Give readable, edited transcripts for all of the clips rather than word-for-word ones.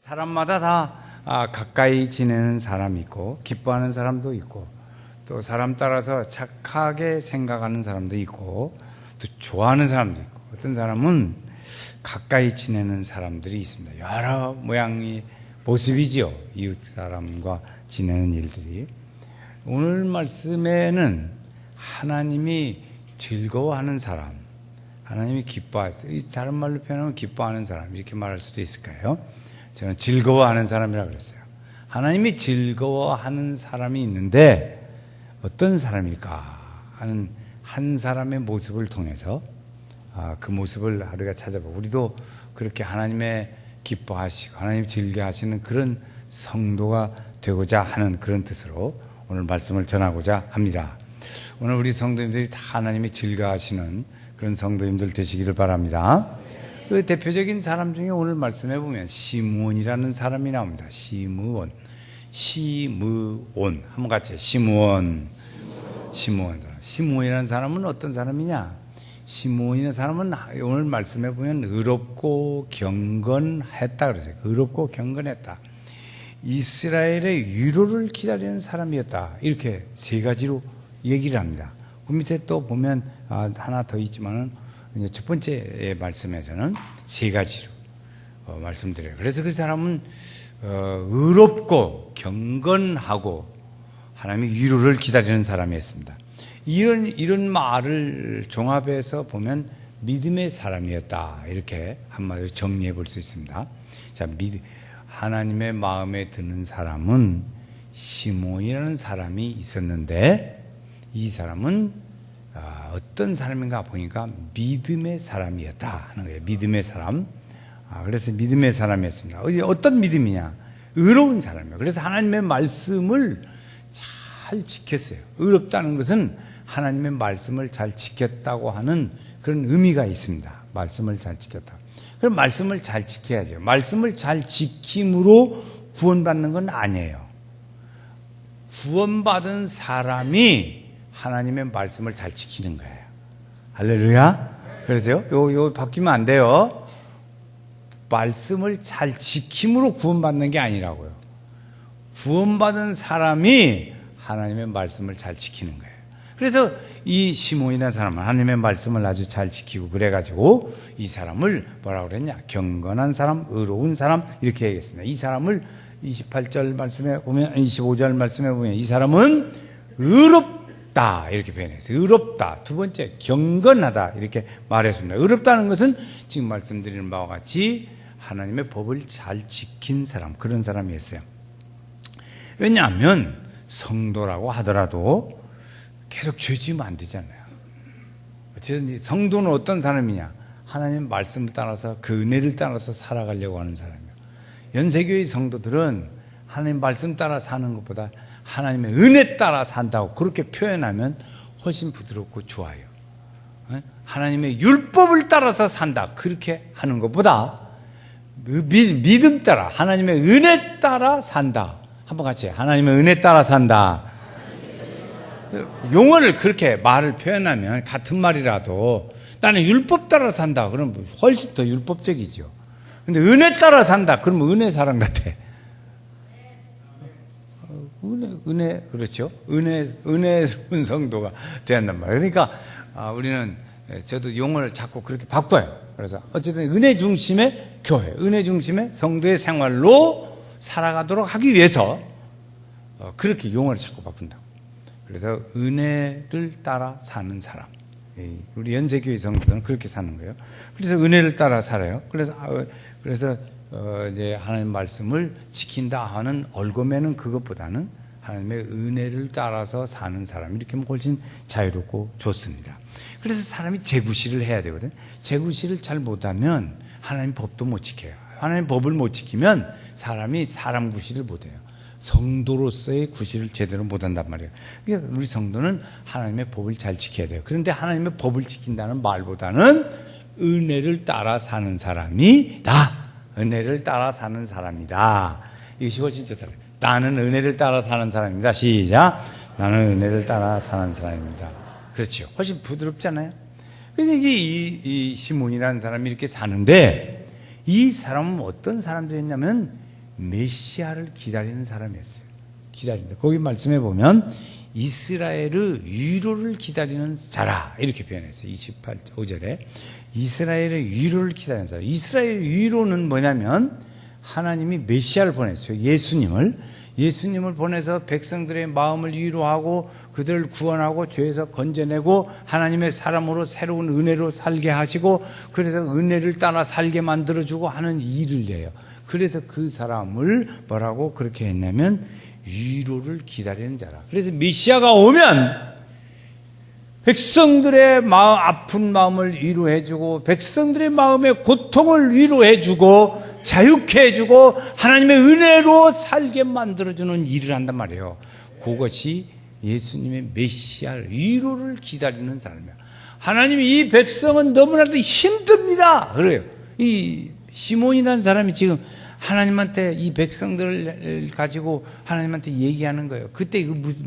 사람마다 다 가까이 지내는 사람이 있고 기뻐하는 사람도 있고 또 사람 따라서 착하게 생각하는 사람도 있고 또 좋아하는 사람도 있고 어떤 사람은 가까이 지내는 사람들이 있습니다. 여러 모양의 모습이지요. 이웃 사람과 지내는 일들이. 오늘 말씀에는 하나님이 즐거워하는 사람, 하나님이 기뻐하세요. 다른 말로 표현하면 기뻐하는 사람 이렇게 말할 수도 있을까요? 저는 즐거워하는 사람이라고 그랬어요. 하나님이 즐거워하는 사람이 있는데 어떤 사람일까 하는 한 사람의 모습을 통해서 그 모습을 우리가 찾아보고 우리도 그렇게 하나님의 기뻐하시고 하나님 즐겨하시는 그런 성도가 되고자 하는 그런 뜻으로 오늘 말씀을 전하고자 합니다. 오늘 우리 성도님들이 다 하나님이 즐겨하시는 그런 성도님들 되시기를 바랍니다. 그 대표적인 사람 중에 오늘 말씀해 보면 시므온이라는 사람이 나옵니다. 시므온 한번 같이 시므온이라는 사람은 어떤 사람이냐? 시므온이라는 사람은 오늘 말씀해 보면 의롭고 경건했다 그러죠. 의롭고 경건했다. 이스라엘의 위로를 기다리는 사람이었다. 이렇게 세 가지로 얘기를 합니다. 그 밑에 또 보면 하나 더 있지만은 첫 번째 말씀에서는 세 가지로 말씀드려요. 그래서 그 사람은 의롭고 경건하고 하나님의 위로를 기다리는 사람이었습니다. 이런 말을 종합해서 보면 믿음의 사람이었다. 이렇게 한마디로 정리해 볼 수 있습니다. 자, 하나님의 마음에 드는 사람은 시므온이라는 사람이 있었는데 이 사람은 어떤 사람인가 보니까 믿음의 사람이었다 하는 거예요. 믿음의 사람. 그래서 믿음의 사람이었습니다. 어떤 믿음이냐? 의로운 사람이에요. 그래서 하나님의 말씀을 잘 지켰어요. 의롭다는 것은 하나님의 말씀을 잘 지켰다고 하는 그런 의미가 있습니다. 말씀을 잘 지켰다. 그럼 말씀을 잘 지켜야죠. 말씀을 잘 지킴으로 구원받는 건 아니에요. 구원받은 사람이 하나님의 말씀을 잘 지키는 거예요. 할렐루야. 그래서요, 요 바뀌면 안 돼요. 말씀을 잘 지킴으로 구원받는 게 아니라고요. 구원받은 사람이 하나님의 말씀을 잘 지키는 거예요. 그래서 이 시므온이라는 사람은 하나님의 말씀을 아주 잘 지키고 그래가지고 이 사람을 뭐라고 그랬냐? 경건한 사람, 의로운 사람 이렇게 얘기했습니다. 이 사람을 28절 말씀에 보면 25절 말씀에 보면 이 사람은 의롭다 이렇게 표현했어요. 의롭다. 두 번째 경건하다 이렇게 말했습니다. 의롭다는 것은 지금 말씀드리는 바와 같이 하나님의 법을 잘 지킨 사람, 그런 사람이었어요. 왜냐하면 성도라고 하더라도 계속 죄 지으면 안 되잖아요. 어쨌든 성도는 어떤 사람이냐? 하나님의 말씀을 따라서 그 은혜를 따라서 살아가려고 하는 사람이에요. 연세교회 성도들은 하나님 말씀 따라 사는 것보다 하나님의 은혜 따라 산다고 그렇게 표현하면 훨씬 부드럽고 좋아요. 하나님의 율법을 따라서 산다 그렇게 하는 것보다 믿음 따라 하나님의 은혜 따라 산다. 한번 같이 하나님의 은혜 따라 산다. 용어를 그렇게 말을 표현하면 같은 말이라도 나는 율법 따라 산다 그러면 훨씬 더 율법적이죠. 근데 은혜 따라 산다 그러면 은혜 사람 같아. 은혜 그렇죠. 은혜스러운 성도가 되었단 말이에요. 그러니까 우리는 저도 용어를 자꾸 그렇게 바꿔요. 그래서 어쨌든 은혜 중심의 교회, 은혜 중심의 성도의 생활로 살아가도록 하기 위해서 그렇게 용어를 자꾸 바꾼다고. 그래서 은혜를 따라 사는 사람. 우리 연세교회 성도들은 그렇게 사는 거예요. 그래서 은혜를 따라 살아요. 그래서 이제 하나님 말씀을 지킨다 하는 얽어매는 그것보다는 하나님의 은혜를 따라서 사는 사람 이렇게 하면 훨씬 자유롭고 좋습니다. 그래서 사람이 재구시를 해야 되거든. 재구시를 잘 못하면 하나님 법도 못 지켜요. 하나님 법을 못 지키면 사람이 사람 구실을 못해요. 성도로서의 구실을 제대로 못한단 말이에요. 그러니까 우리 성도는 하나님의 법을 잘 지켜야 돼요. 그런데 하나님의 법을 지킨다는 말보다는 은혜를 따라 사는 사람이다. 은혜를 따라 사는 사람이다. 이것이 훨씬 좋다. 나는 은혜를 따라 사는 사람입니다. 시작. 나는 은혜를 따라 사는 사람입니다. 그렇죠. 훨씬 부드럽잖아요. 그래서 이 시므온이라는 사람이 이렇게 사는데 이 사람은 어떤 사람들이었냐면 메시아를 기다리는 사람이었어요. 기다린다. 거기 말씀해 보면 이스라엘의 위로를 기다리는 자라 이렇게 표현했어요. 28절에 이스라엘의 위로를 기다리는 사람. 이스라엘의 위로는 뭐냐면 하나님이 메시아를 보냈어요. 예수님을 보내서 백성들의 마음을 위로하고 그들을 구원하고 죄에서 건져내고 하나님의 사람으로 새로운 은혜로 살게 하시고 그래서 은혜를 따라 살게 만들어주고 하는 일을 해요. 그래서 그 사람을 뭐라고 그렇게 했냐면 위로를 기다리는 자라. 그래서 메시아가 오면 백성들의 마음, 아픈 마음을 위로해주고 백성들의 마음의 고통을 위로해주고 자유케 해주고 하나님의 은혜로 살게 만들어주는 일을 한단 말이에요. 그것이 예수님의 메시아 위로를 기다리는 사람이야. 하나님이 이 백성은 너무나도 힘듭니다. 그래요. 이 시몬이라는 사람이 지금 하나님한테 이 백성들을 가지고 하나님한테 얘기하는 거예요. 그때 그 무슨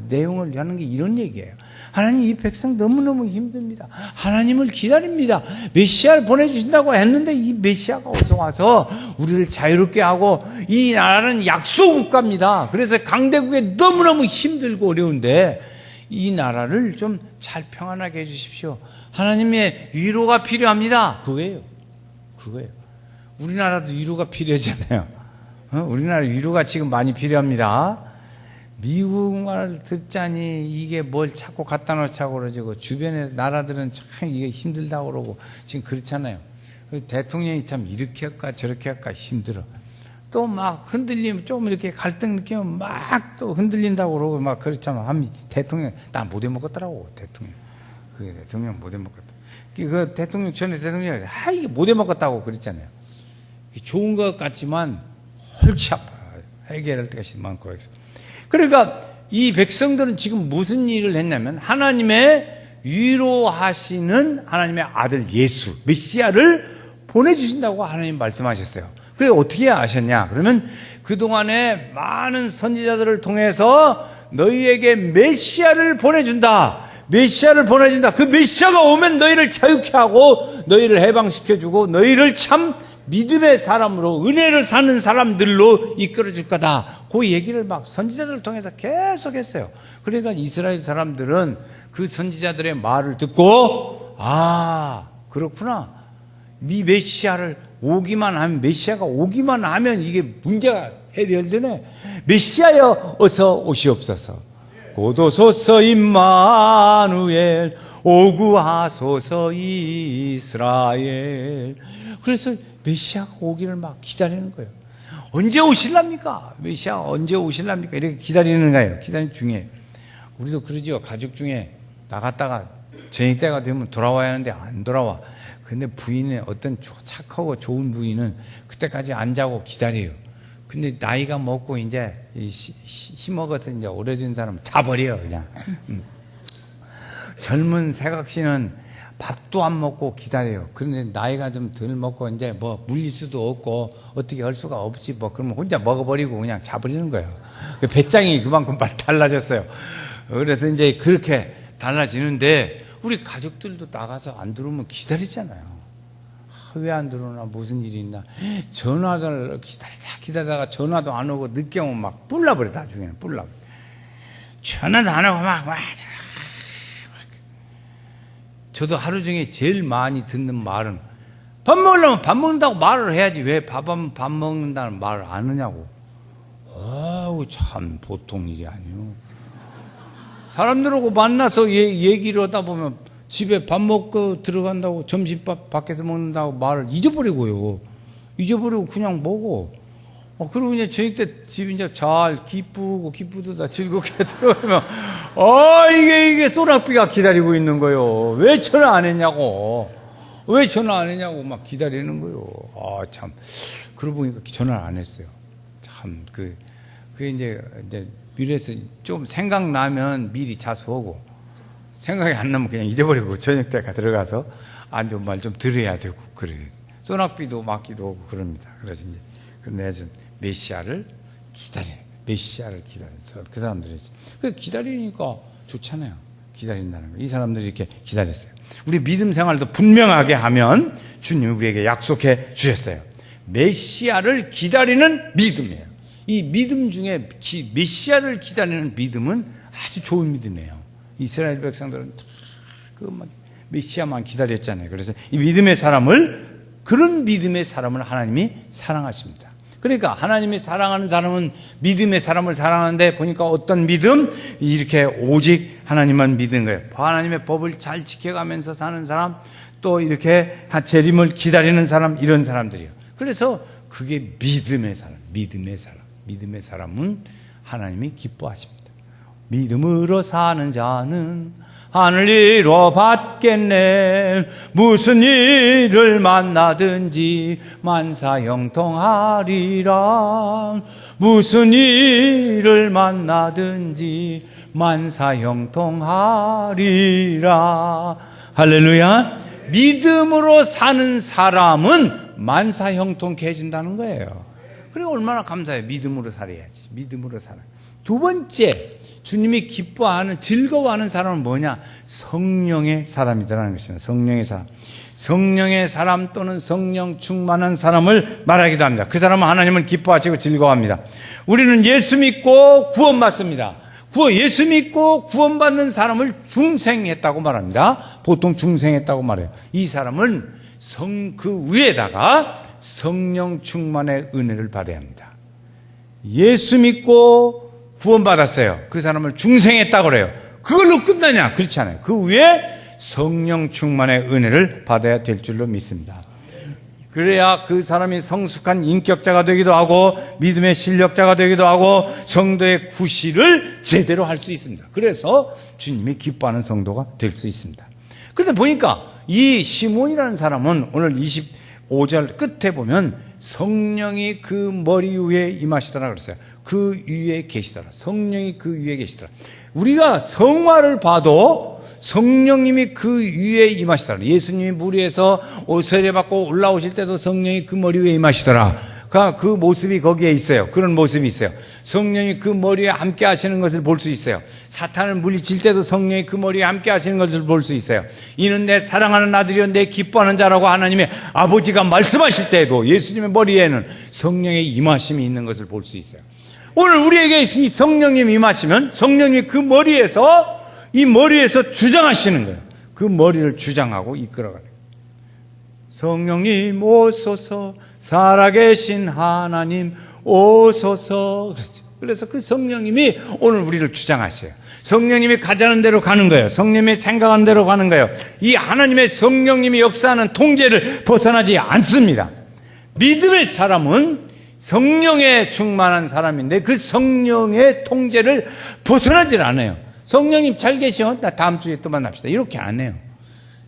내용을 하는 게 이런 얘기예요. 하나님 이 백성 너무너무 힘듭니다. 하나님을 기다립니다. 메시아를 보내주신다고 했는데 이 메시아가 어서 와서 우리를 자유롭게 하고 이 나라는 약소 국가입니다. 그래서 강대국에 너무너무 힘들고 어려운데 이 나라를 좀 잘 평안하게 해주십시오. 하나님의 위로가 필요합니다. 그거예요. 우리나라도 위로가 필요하잖아요. 우리나라 위로가 지금 많이 필요합니다. 미국 말을 듣자니 이게 뭘 자꾸 갖다 놓자고 그러고 주변의 나라들은 참 이게 힘들다고 그러고 지금 그렇잖아요. 대통령이 참 이렇게 할까 저렇게 할까 힘들어. 또 막 흔들리면 좀 이렇게 갈등 느끼면 막 또 흔들린다고 그러고 막 그렇잖아. 대통령 나 못 해먹었더라고. 대통령 못 해먹었다. 그 대통령 전에 대통령이 이게 못 해먹었다고 그랬잖아요. 좋은 것 같지만 헐치 아파. 해결할 때가 많고. 그러니까 이 백성들은 지금 무슨 일을 했냐면 하나님의 위로하시는 하나님의 아들 예수 메시아를 보내주신다고 하나님 말씀하셨어요. 그래 어떻게 아셨냐? 그러면 그동안에 많은 선지자들을 통해서 너희에게 메시아를 보내준다. 그 메시아가 오면 너희를 자유케 하고 너희를 해방시켜주고 너희를 참 믿음의 사람으로 은혜를 사는 사람들로 이끌어줄 거다. 그 얘기를 막 선지자들을 통해서 계속 했어요. 그러니까 이스라엘 사람들은 그 선지자들의 말을 듣고 그렇구나. 이 메시아가 오기만 하면 이게 문제가 해결되네. 메시아여 어서 오시옵소서. 고도소서 임마누엘 오구하소서 이스라엘. 그래서 메시아가 오기를 막 기다리는 거예요. 언제 오실랍니까? 메시아가 언제 오실랍니까? 이렇게 기다리는 거예요. 기다리는 중에. 우리도 그러죠. 가족 중에 나갔다가 저녁 때가 되면 돌아와야 하는데 안 돌아와. 근데 부인은 어떤 착하고 좋은 부인은 그때까지 안 자고 기다려요. 근데 나이가 먹고 이제 심어가서 이제 오래된 사람은 자버려 그냥. 젊은 새각시는 밥도 안 먹고 기다려요. 그런데 나이가 좀 덜 먹고 이제 뭐 물릴 수도 없고 어떻게 할 수가 없지 뭐 그러면 혼자 먹어버리고 그냥 자버리는 거예요. 배짱이 그만큼 달라졌어요. 그래서 이제 그렇게 달라지는데 우리 가족들도 나가서 안 들어오면 기다리잖아요. 왜 안 들어오나 무슨 일이 있나 전화를 기다리다가 전화도 안 오고 늦게 오면 막 뿔나버려. 나중에는 뿔나버려. 전화도 안 오고 막 저도 하루 중에 제일 많이 듣는 말은 밥 먹으려면 밥 먹는다고 말을 해야지 왜 밥 먹는다는 말을 안 하냐고. 아우 참 보통 일이 아니요. 사람들하고 만나서 얘기를 하다 보면 집에 밥 먹고 들어간다고 점심밥 밖에서 먹는다고 말을 잊어버리고요. 잊어버리고 그냥 먹어. 그리고 이제 저녁 때 집이 이제 잘 기쁘다 즐겁게 들어가면 이게 소낙비가 기다리고 있는 거요. 왜 전화 안 했냐고 막 기다리는 거요. 참 그러고 보니까 전화를 안 했어요. 참 그게 이제 미래에서 좀 생각나면 미리 자수하고 생각이 안 나면 그냥 잊어버리고 저녁 때가 들어가서 안 좋은 말 좀 들어야 되고 그래요. 소낙비도 맞기도 하고 그럽니다. 그래서 이제 내서 메시아를 기다려서 그 사람들이 그 기다리니까 좋잖아요. 기다린다는 거. 이 사람들이 이렇게 기다렸어요. 우리 믿음 생활도 분명하게 하면 주님이 우리에게 약속해 주셨어요. 메시아를 기다리는 믿음이에요. 이 믿음 중에 메시아를 기다리는 믿음은 아주 좋은 믿음이에요. 이스라엘 백성들은 메시아만 기다렸잖아요. 그래서 이 믿음의 사람을, 그런 믿음의 사람을 하나님이 사랑하십니다. 그러니까 하나님이 사랑하는 사람은 믿음의 사람을 사랑하는데, 보니까 어떤 믿음? 이렇게 오직 하나님만 믿는 거예요. 하나님의 법을 잘 지켜가면서 사는 사람, 또 이렇게 재림을 기다리는 사람, 이런 사람들이에요. 그래서 그게 믿음의 사람, 믿음의 사람은 하나님이 기뻐하십니다. 믿음으로 사는 자는 하늘 이루 받겠네. 무슨 일을 만나든지 만사형통하리라. 무슨 일을 만나든지 만사형통하리라. 할렐루야. 믿음으로 사는 사람은 만사형통케 해준다는 거예요. 그리고 얼마나 감사해요. 믿음으로 살아야지. 믿음으로 살아. 두 번째, 주님이 기뻐하는, 즐거워하는 사람은 뭐냐? 성령의 사람이라는 것입니다. 성령의 사람. 성령의 사람 또는 성령 충만한 사람을 말하기도 합니다. 그 사람은 하나님을 기뻐하시고 즐거워합니다. 우리는 예수 믿고 구원받습니다. 예수 믿고 구원받는 사람을 중생했다고 말합니다. 보통 중생했다고 말해요. 이 사람은 그 위에다가 성령 충만의 은혜를 받아야 합니다. 예수 믿고 구원받았어요. 그 사람을 중생했다고 그래요. 그걸로 끝나냐? 그렇지 않아요. 그 위에 성령 충만의 은혜를 받아야 될 줄로 믿습니다. 그래야 그 사람이 성숙한 인격자가 되기도 하고 믿음의 실력자가 되기도 하고 성도의 구실을 제대로 할 수 있습니다. 그래서 주님이 기뻐하는 성도가 될 수 있습니다. 그런데 보니까 이 시몬이라는 사람은 오늘 25절 끝에 보면 성령이 그 머리 위에 임하시더라 그랬어요. 그 위에 계시더라. 성령이 그 위에 계시더라. 우리가 성화를 봐도 성령님이 그 위에 임하시더라. 예수님이 물 위에서 세례받고 올라오실 때도 성령이 그 머리 위에 임하시더라. 그 모습이 거기에 있어요. 그런 모습이 있어요. 성령이 그 머리에 함께 하시는 것을 볼 수 있어요. 사탄을 물리칠 때도 성령이 그 머리에 함께 하시는 것을 볼 수 있어요. 이는 내 사랑하는 아들이요 내 기뻐하는 자라고 하나님의 아버지가 말씀하실 때에도 예수님의 머리에는 성령의 임하심이 있는 것을 볼 수 있어요. 오늘 우리에게 이 성령님이 임하시면 성령님이 그 머리에서, 이 머리에서 주장하시는 거예요. 그 머리를 주장하고 이끌어가는 거예요. 성령님 오소서, 살아계신 하나님 오소서. 그래서 그 성령님이 오늘 우리를 주장하셔요. 성령님이 가자는 대로 가는 거예요. 성령님이 생각하는 대로 가는 거예요. 이 하나님의 성령님이 역사하는 통제를 벗어나지 않습니다. 믿음의 사람은 성령에 충만한 사람인데 그 성령의 통제를 벗어나질 않아요. 성령님 잘 계셔? 나 다음 주에 또 만납시다. 이렇게 안 해요.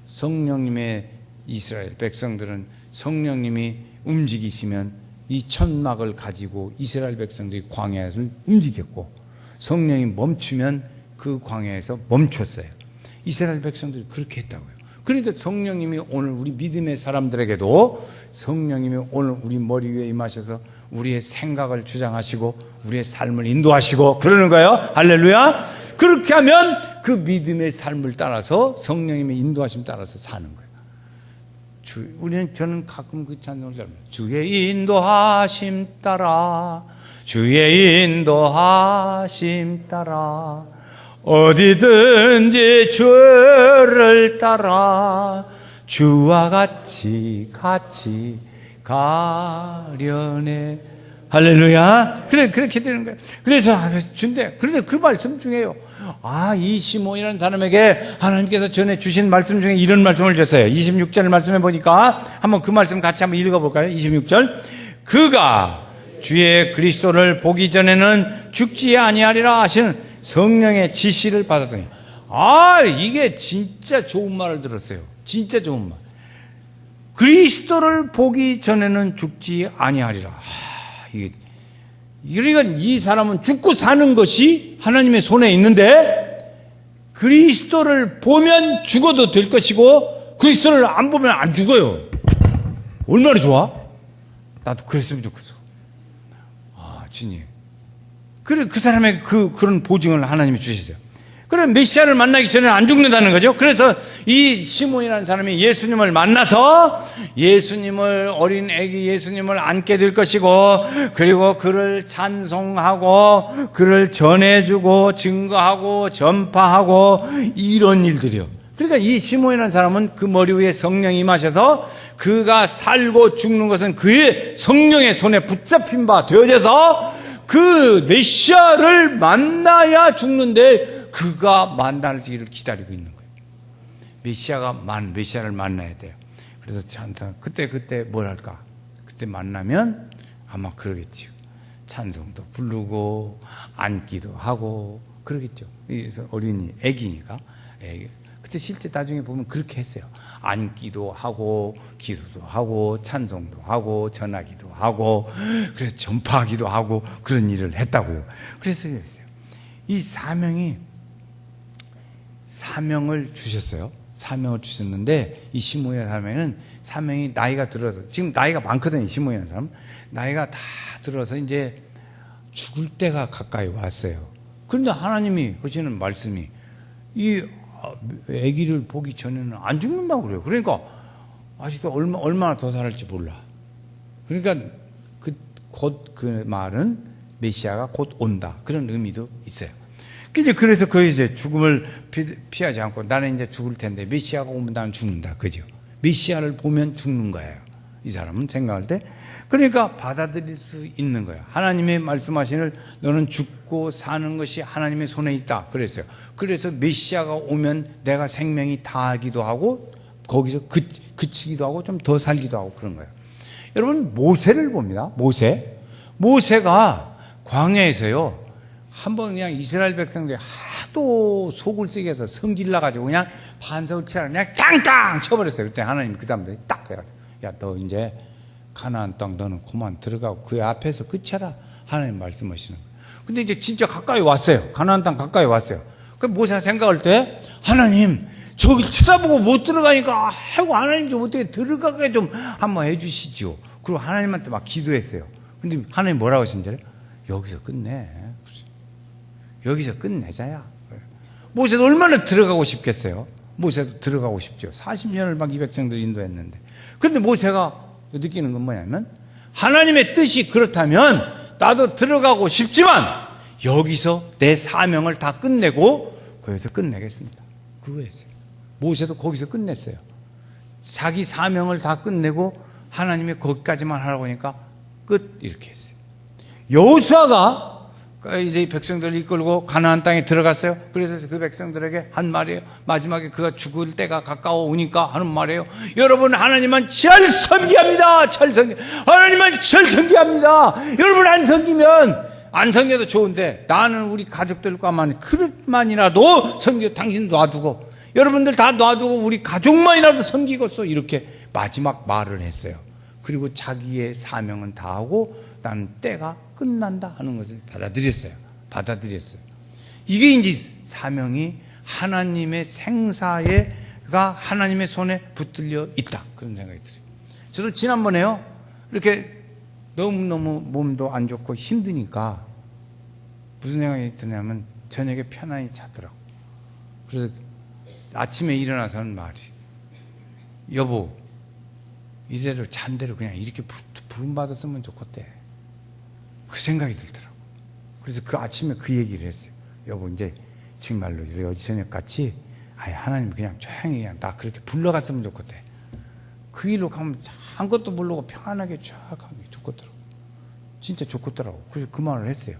성령님의 이스라엘 백성들은 성령님이 움직이시면 이 천막을 가지고 이스라엘 백성들이 광야에서 움직였고, 성령이 멈추면 그 광야에서 멈췄어요. 이스라엘 백성들이 그렇게 했다고요. 그러니까 성령님이 오늘 우리 믿음의 사람들에게도 성령님이 오늘 우리 머리 위에 임하셔서 우리의 생각을 주장하시고 우리의 삶을 인도하시고 그러는 거예요. 할렐루야. 그렇게 하면 그 믿음의 삶을 따라서 성령님의 인도하심 따라서 사는 거예요. 저는 가끔 그 찬송을 잘 불러요. 주의 인도하심 따라, 주의 인도하심 따라, 어디든지 주를 따라 주와 같이 가려네. 할렐루야. 그렇게 되는 거예요. 그래서 그런데 그 말씀 중에요. 이 시몬이라는 사람에게 하나님께서 전해 주신 말씀 중에 이런 말씀을 주셨어요. 26절 말씀해 보니까 한번 그 말씀 같이 한번 읽어볼까요? 26절. 그가 주의 그리스도를 보기 전에는 죽지 아니하리라 하시는 성령의 지시를 받았으니. 이게 진짜 좋은 말을 들었어요. 진짜 좋은 말. 그리스도를 보기 전에는 죽지 아니하리라. 그러니까 이 사람은 죽고 사는 것이 하나님의 손에 있는데 그리스도를 보면 죽어도 될 것이고 그리스도를 안 보면 안 죽어요. 얼마나 좋아? 나도 그랬으면 좋겠어. 주님. 그래, 그 사람에게 그런 보증을 하나님이 주셨어요. 그래, 메시아를 만나기 전에 안 죽는다는 거죠. 그래서 이 시몬이라는 사람이 예수님을 만나서 예수님을, 어린 아기 예수님을 안게 될 것이고, 그리고 그를 찬송하고 그를 전해주고 증거하고 전파하고 이런 일들이요. 그러니까 이 시몬이라는 사람은 그 머리 위에 성령이 임하셔서 그가 살고 죽는 것은 그의 성령의 손에 붙잡힌 바 되어져서 그 메시아를 만나야 죽는데 그가 만나기를 기다리고 있는 거예요. 메시아를 만나야 돼요. 그래서 그때 뭘 할까? 그때 만나면 아마 그러겠지요. 찬송도 부르고 안기도 하고 그러겠죠. 그래서 어린이, 애기니까. 그때 실제 나중에 보면 그렇게 했어요. 안기도 하고 기도도 하고 찬송도 하고 전하기도 하고 그래서 전파하기도 하고 그런 일을 했다고요. 그래서 그랬어요. 이 사명을 주셨어요. 사명을 주셨는데 이 시몬이라는 사람에는 사명이 나이가 들어서, 지금 나이가 많거든요. 이 시몬이라는 사람 나이가 다 들어서 이제 죽을 때가 가까이 왔어요. 그런데 하나님이 하시는 말씀이 이 아기를 보기 전에는 안 죽는다고 그래요. 그러니까 아직도 얼마나 더 살을지 몰라. 그러니까 그 말은 메시아가 곧 온다, 그런 의미도 있어요. 그래서 그 이제 죽음을 피하지 않고 나는 이제 죽을 텐데 메시아가 오면 나는 죽는다, 그죠? 메시아를 보면 죽는 거예요. 이 사람은 생각할 때. 그러니까 받아들일 수 있는 거예요. 하나님의 말씀하시는 너는 죽고 사는 것이 하나님의 손에 있다 그랬어요. 그래서 메시아가 오면 내가 생명이 다하기도 하고 거기서 그치기도 하고 좀 더 살기도 하고 그런 거예요. 여러분, 모세를 봅니다. 모세가 광야에서요, 한번 그냥 이스라엘 백성들이 하도 속을 쓰게 해서 성질 나가지고 그냥 반석을 치라 그냥 땅땅 쳐버렸어요. 그때 하나님이 그 사람들이 딱 해가지고 야, 너 이제 가나안 땅 너는 그만 들어가고 그 앞에서 끝이라 하나님 말씀하시는 거예요. 근데 이제 진짜 가까이 왔어요. 가나안 땅 가까이 왔어요. 그 모세가 생각할 때 하나님 저기 쳐다보고 못 들어가니까 아이고 하나님 좀 어떻게 들어가게 좀 한번 해주시죠. 그리고 하나님한테 막 기도했어요. 근데 하나님 뭐라고 하신지 알아요? 여기서 끝내. 여기서 끝내자야. 모세도 얼마나 들어가고 싶겠어요. 모세도 들어가고 싶죠. 40년을 막 이 백성들 인도했는데. 그런데 모세가 느끼는 건 뭐냐면 하나님의 뜻이 그렇다면 나도 들어가고 싶지만 여기서 내 사명을 다 끝내고 거기서 끝내겠습니다. 그거였어요. 모세도 거기서 끝냈어요. 자기 사명을 다 끝내고 하나님의 거기까지만 하라고 하니까 끝, 이렇게 했어요. 여호수아가 이제 이 백성들을 이끌고 가나안 땅에 들어갔어요. 그래서 그 백성들에게 한 말이에요. 마지막에 그가 죽을 때가 가까워 오니까 하는 말이에요. 여러분, 하나님만 잘 섬기합니다. 하나님만 잘 섬기합니다. 여러분, 안 섬겨도 좋은데 나는 우리 가족들과만 그릇만이라도 섬겨, 당신 놔두고 여러분들 다 놔두고 우리 가족만이라도 섬기겠어, 이렇게 마지막 말을 했어요. 그리고 자기의 사명은 다 하고 나는 때가 끝난다 하는 것을 받아들였어요. 이게 이제 사명이 하나님의 생사가 하나님의 손에 붙들려 있다, 그런 생각이 들어요. 저도 지난번에요, 이렇게 너무너무 몸도 안 좋고 힘드니까 무슨 생각이 드냐면 저녁에 편안히 자더라고. 그래서 아침에 일어나서 하는 말이, 여보 이대로 잔대로 그냥 이렇게 부름받았으면 좋겠대. 그 생각이 들더라고. 그래서 그 아침에 그 얘기를 했어요. 여보, 이제 정말로 우리 어제 저녁같이 하나님 그냥 조용히 그냥 나 그렇게 불러갔으면 좋겠대. 그 일로 가면 아무것도 모르고 평안하게 쫙 하기 좋겠더라고. 진짜 좋겠더라고. 그래서 그 말을 했어요.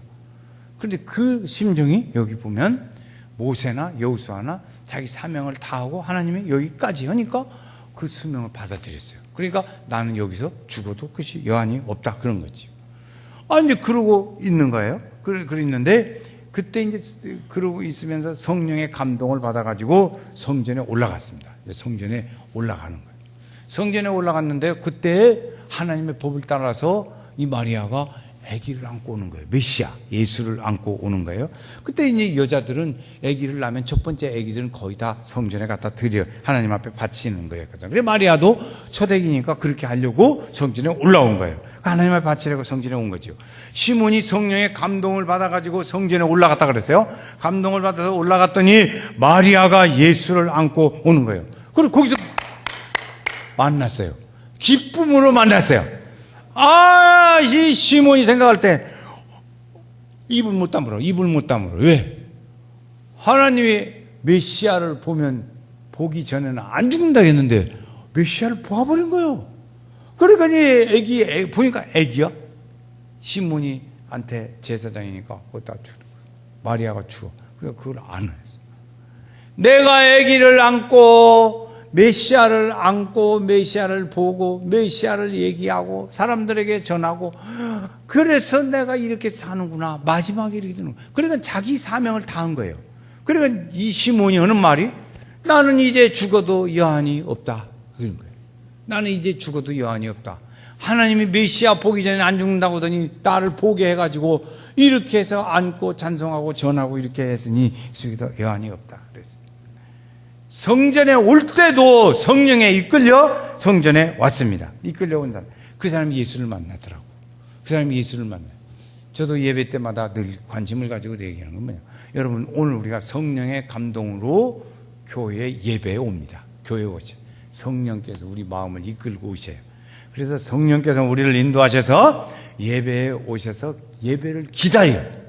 그런데 그 심정이 여기 보면 모세나 여호수아나 자기 사명을 다하고 하나님이 여기까지 하니까 그 수명을 받아들였어요. 그러니까 나는 여기서 죽어도 끝이 여한이 없다, 그런 거지. 이제 그러고 있는 거예요. 그랬는데 그때 이제 그러고 있으면서 성령의 감동을 받아가지고 성전에 올라갔습니다. 성전에 올라가는 거예요. 성전에 올라갔는데 그때 하나님의 법을 따라서 이 마리아가 아기를 안고 오는 거예요. 메시아, 예수를 안고 오는 거예요. 그때 이제 여자들은 아기를 낳으면 첫 번째 아기들은 거의 다 성전에 갖다 드려 하나님 앞에 바치는 거예요. 그래 마리아도 첫 아기니까 그렇게 하려고 성전에 올라온 거예요. 하나님 앞에 바치려고 성전에 온 거죠. 시몬이 성령의 감동을 받아가지고 성전에 올라갔다 그랬어요. 감동을 받아서 올라갔더니 마리아가 예수를 안고 오는 거예요. 그리고 거기서 만났어요. 기쁨으로 만났어요. 이 시몬이 생각할 때 입을 못 다물어. 왜? 하나님이 메시아를 보기 전에는 안 죽는다 했는데 메시아를 보아버린 거예요. 그러니까 보니까 애기야. 시몬이한테 제사장이니까 어디다 주는 거예요. 마리아가 주어. 그래서 그걸 안 했어. 내가 애기를 안고 메시아를 안고 메시아를 보고 메시아를 얘기하고 사람들에게 전하고 그래서 내가 이렇게 사는구나. 마지막에 이렇게 되는 거예요. 그러니까 자기 사명을 다한 거예요. 그러니까 이 시몬이 하는 말이 나는 이제 죽어도 여한이 없다. 그런 거예요. 나는 이제 죽어도 여한이 없다. 하나님이 메시아 보기 전에 안 죽는다고 하더니 나를 보게 해가지고 이렇게 해서 안고 찬송하고 전하고 이렇게 했으니 죽어도 여한이 없다. 성전에 올 때도 성령에 이끌려 성전에 왔습니다. 이끌려 온 사람. 그 사람이 예수를 만나더라고. 그 사람이 예수를 만나요. 저도 예배 때마다 늘 관심을 가지고 얘기하는 건 뭐냐. 여러분, 오늘 우리가 성령의 감동으로 교회 예배에 옵니다. 교회에 오죠. 성령께서 우리 마음을 이끌고 오셔요. 그래서 성령께서 우리를 인도하셔서 예배에 오셔서 예배를 기다려요.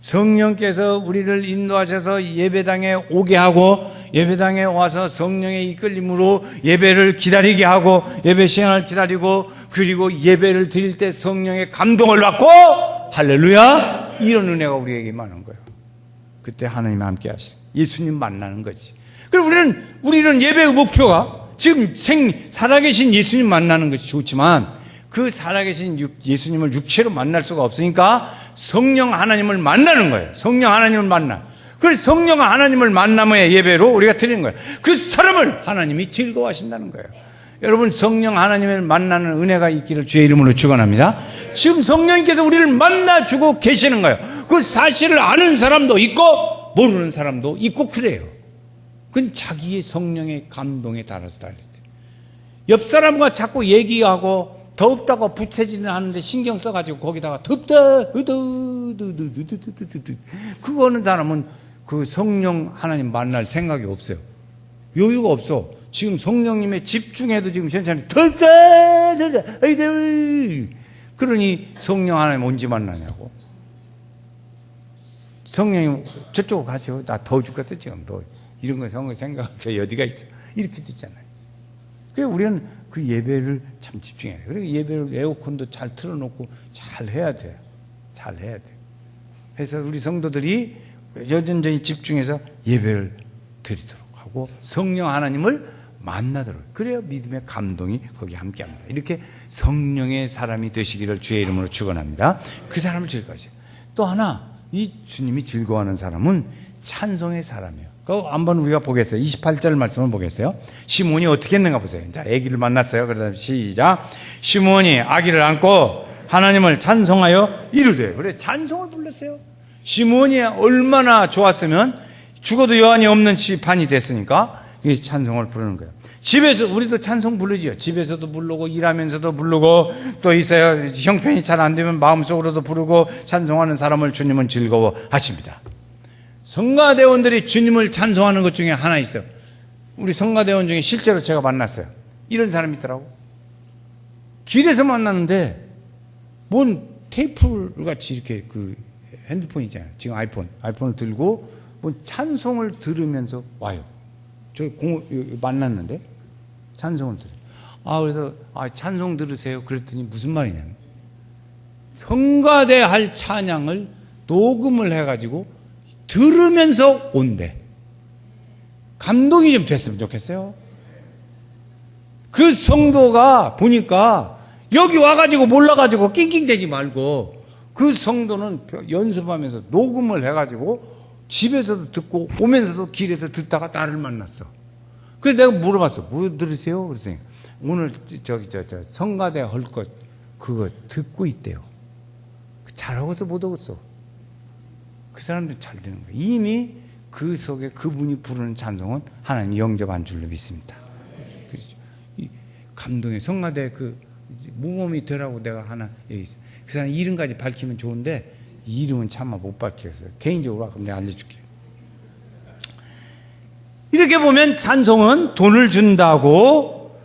성령께서 우리를 인도하셔서 예배당에 오게 하고 예배당에 와서 성령의 이끌림으로 예배를 기다리게 하고 예배 시간을 기다리고 그리고 예배를 드릴 때 성령의 감동을 받고 할렐루야 이런 은혜가 우리에게 임하는 거예요. 그때 하나님 함께 하시죠. 예수님 만나는 거지. 그리고 우리는 예배의 목표가 지금 살아계신 예수님 만나는 것이 좋지만 그 살아계신 예수님을 육체로 만날 수가 없으니까 성령 하나님을 만나는 거예요. 성령 하나님을 만나. 그래서 성령 하나님을 만남의 예배로 우리가 드리는 거예요. 그 사람을 하나님이 즐거워하신다는 거예요. 여러분, 성령 하나님을 만나는 은혜가 있기를 주의 이름으로 축원합니다. 지금 성령님께서 우리를 만나주고 계시는 거예요. 그 사실을 아는 사람도 있고 모르는 사람도 있고 그래요. 그건 자기의 성령의 감동에 따라서 달렸어요. 옆 사람과 자꾸 얘기하고 덥다고 부채질을 하는데 신경 써가지고 거기다가 덥다 그거는 사람은 그 성령 하나님 만날 생각이 없어요. 여유가 없어. 지금 성령님의 집중해도 지금 천천히 덥다 그러니 성령 하나님 언제 만나냐고. 성령님 저쪽으로 가시오. 나 더워 죽겠어 지금. 너 이런 거 생각하게 어디가 있어. 이렇게 듣잖아요. 그래서 우리는 그 예배를 참 집중해야 돼요. 그리고 예배를 에어컨도 잘 틀어놓고 잘 해야 돼요. 잘 해야 돼요. 그래서 우리 성도들이 여전히 집중해서 예배를 드리도록 하고 성령 하나님을 만나도록. 그래야 믿음의 감동이 거기 함께합니다. 이렇게 성령의 사람이 되시기를 주의 이름으로 축원합니다. 그 사람을 즐거워하세요. 또 하나, 이 주님이 즐거워하는 사람은 찬송의 사람이에요. 그거 한번 우리가 보겠어요. 28절 말씀을 보겠어요. 시몬이 어떻게 했는가 보세요. 자, 아기를 만났어요. 그러다 시작. 시몬이 아기를 안고 하나님을 찬송하여 이르되. 그래, 찬송을 불렀어요. 시몬이 얼마나 좋았으면 죽어도 여한이 없는 판이 됐으니까 이 찬송을 부르는 거예요. 집에서 우리도 찬송 부르지요. 집에서도 부르고 일하면서도 부르고 또 있어요. 형편이 잘 안 되면 마음속으로도 부르고 찬송하는 사람을 주님은 즐거워하십니다. 성가대원들이 주님을 찬송하는 것 중에 하나 있어요. 우리 성가대원 중에 실제로 제가 만났어요. 이런 사람이 있더라고. 길에서 만났는데 뭔 테이프 같이 이렇게 그 핸드폰 있잖아요. 지금 아이폰을 들고 뭔 찬송을 들으면서 와요. 저 만났는데 찬송을 들어요. 그래서 찬송 들으세요. 그랬더니 무슨 말이냐면 성가대 할 찬양을 녹음을 해가지고 들으면서 온대. 감동이 좀 됐으면 좋겠어요. 그 성도가 보니까 여기 와가지고 몰라가지고 낑낑대지 말고 그 성도는 연습하면서 녹음을 해가지고 집에서도 듣고 오면서도 길에서 듣다가 나를 만났어. 그래서 내가 물어봤어. 뭐 들으세요? 그랬더니 오늘 성가대 할 것 그거 듣고 있대요. 잘하고서 못하겠어. 그 사람들이 잘 되는 거예요. 이미 그 속에 그분이 부르는 찬송은 하나님이 영접한 줄로 믿습니다. 그렇죠. 이 감동의 성가대 그 모범이 되라고 내가 하나 그 사람 이름까지 밝히면 좋은데 이름은 차마 못 밝히겠어요. 개인적으로 그럼 내가 알려줄게. 이렇게 보면 찬송은 돈을 준다고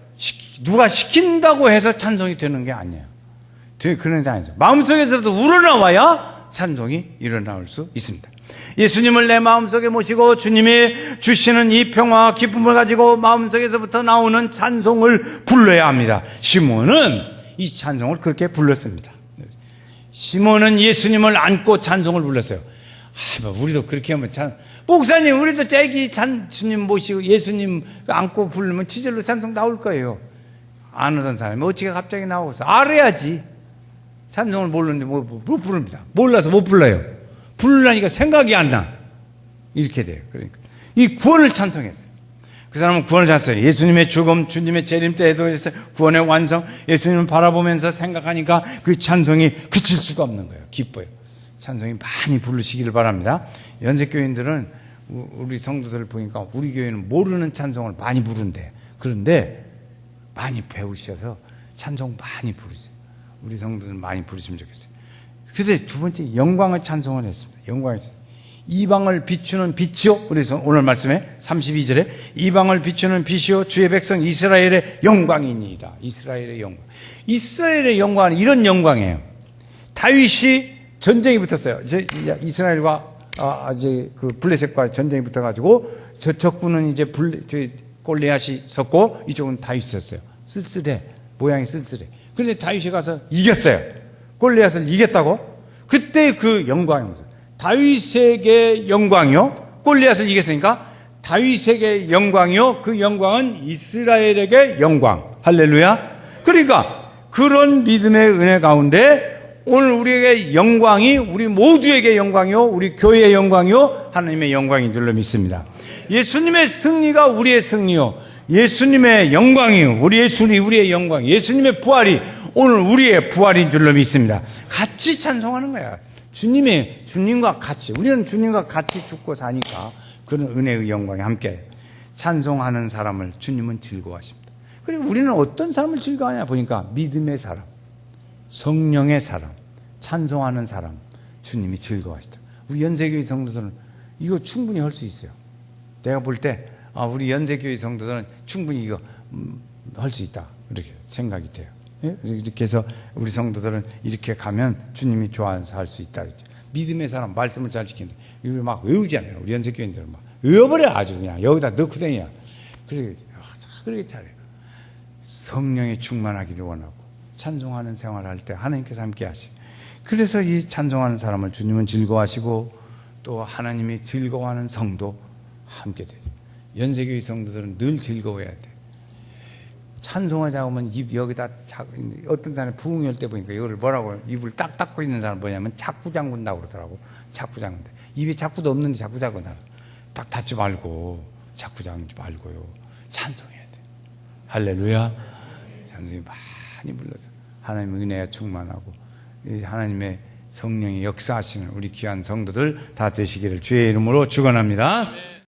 누가 시킨다고 해서 찬송이 되는 게 아니에요. 그런 게 아니죠. 마음속에서부터 우러나와야 찬송이 일어나올 수 있습니다. 예수님을 내 마음속에 모시고 주님이 주시는 이 평화와 기쁨을 가지고 마음속에서부터 나오는 찬송을 불러야 합니다. 시몬은 이 찬송을 그렇게 불렀습니다. 시몬은 예수님을 안고 찬송을 불렀어요. 우리도 그렇게 하면 목사님 우리도 주님 모시고 예수님 안고 부르면 지절로 찬송 나올 거예요. 안 하던 사람이 어떻게 갑자기 나오고서 알아야지. 찬송을 모르는데 못 부릅니다. 몰라서 못 불러요. 부르려니까 생각이 안 나. 이렇게 돼요. 그러니까 이 구원을 찬송했어요. 그 사람은 구원을 찬송해요. 예수님의 죽음, 주님의 재림 때에도 구원의 완성, 예수님을 바라보면서 생각하니까 그 찬송이 그칠 수가 없는 거예요. 기뻐요. 찬송이 많이 부르시기를 바랍니다. 연세교인들은 우리 성도들 보니까 우리 교회는 모르는 찬송을 많이 부른대. 그런데 많이 배우셔서 찬송 많이 부르세요. 우리 성도들 많이 부르시면 좋겠어요. 그런데 두 번째 영광의 찬송을 했습니다. 영광의 찬송. 이방을 비추는 빛이요. 그래서 오늘 말씀에 32절에 이방을 비추는 빛이요 주의 백성 이스라엘의 영광이니이다. 이스라엘의 영광. 이스라엘의 영광은 이런 영광이에요. 다윗이 전쟁이 붙었어요. 이스라엘과 이제 그 블레셋과 전쟁이 붙어가지고 저 적군은 이제 골리앗이 섰고 이쪽은 다윗이 섰어요. 쓸쓸해. 모양이 쓸쓸해. 그런데 다윗이 가서 이겼어요. 골리앗을 이겼다고? 그때 그 영광입니다. 다윗에게 영광이요. 골리앗을 이겼으니까 다윗에게 영광이요. 그 영광은 이스라엘에게 영광. 할렐루야. 그러니까 그런 믿음의 은혜 가운데 오늘 우리에게 영광이 우리 모두에게 영광이요. 우리 교회의 영광이요. 하나님의 영광인 줄로 믿습니다. 예수님의 승리가 우리의 승리요. 예수님의 영광이요. 우리의 영광. 예수님의 부활이 오늘 우리의 부활인 줄로 믿습니다. 같이 찬송하는 거야. 주님과 같이. 우리는 주님과 같이 죽고 사니까 그런 은혜의 영광에 함께 찬송하는 사람을 주님은 즐거워하십니다. 그리고 우리는 어떤 사람을 즐거워하냐 보니까 믿음의 사람, 성령의 사람, 찬송하는 사람, 주님이 즐거워하시다. 우리 연세교회 성도들은 이거 충분히 할 수 있어요. 내가 볼 때 우리 연세교회 성도들은 충분히 이거 할 수 있다. 이렇게 생각이 돼요. 이렇게 해서 우리 성도들은 이렇게 가면 주님이 좋아서 할 수 있다. 믿음의 사람 말씀을 잘 지킨다. 이걸 막 외우잖아요. 우리 연세교인들은 막 외워버려. 아주 그냥 여기다 넣고 다녀. 그렇게 잘해요. 성령에 충만하기를 원하고 찬송하는 생활을 할 때 하나님께서 함께 하시. 그래서 이 찬송하는 사람을 주님은 즐거워하시고 또 하나님이 즐거워하는 성도 함께 되죠. 연세교회 성도들은 늘 즐거워해야 돼. 찬송하자 하면 입 여기다 어떤 사람이 부흥할 때 보니까 이거를 뭐라고 입을 딱 닫고 있는 사람 뭐냐면 자꾸 잠근다고 그러더라고. 자꾸 잠근다. 입에 자꾸도 없는데 자꾸 잠근다. 딱 닫지 말고 자꾸 잠그지 말고요. 찬송해야 돼. 할렐루야. 찬송이 많이 불러서 하나님의 은혜가 충만하고 하나님의 성령이 역사하시는 우리 귀한 성도들 다 되시기를 주의 이름으로 축원합니다.